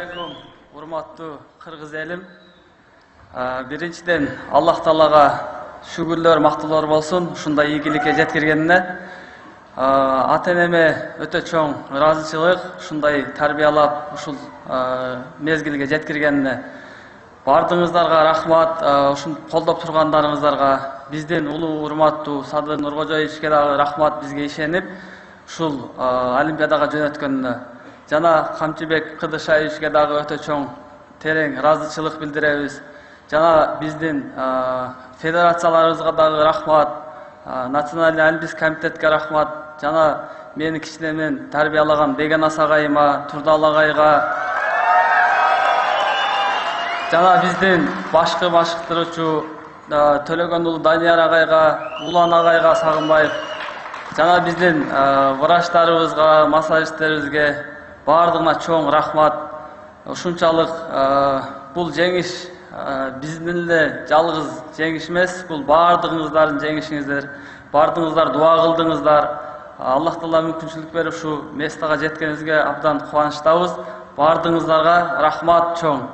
Assalamualaikum, урматтуу кыргыз элим. Биринчиден Аллах Таалага шүгүрлөр, мактоолор болсун ушундай ийгиликке жеткиргенине. Ата энеме өтө чоң ыраазычылык, ушундай тарбиялап, ушул мезгилге жеткиргенине. Бардыгыңыздарга рахмат, ушун колдоп тургандарыңыздарга, биздин улуу урматтуу Садыр Нуркожоевичке дагы рахмат, бизге ишенип ушул олимпиадага жөнөткөнүнө. Жана Камчыбек Кыдышаевичке дагы өтө чоң терең ыраазычылык билдиребиз. Жана биздин федерацияларыбызга дагы рахмат, Национальный олимпийский комитетке рахмат, жана мени кичинемден тарбиялаган Бегенас агайыма, Турдал агайга, жана биздин башкы машыктыруучу Төлөгөн уулу Данияр агайга, Улан агайга Сагынбаев, жана биздин врачтарыбызга, массажисттерибизге бардыгына чоң рахмат. Ушунчалык бул жеңиш биздин эле жалгыз жеңиш эмес, бул бардыгыңыздардын жеңишиңиздер. Бардыгыңыздар дуа кылдыңыздар. Аллах Таала мүмкүнчүлүк берип ушу местага жеткениңизге абдан кубанычтабыз. Бардыгыңыздарга рахмат чоң.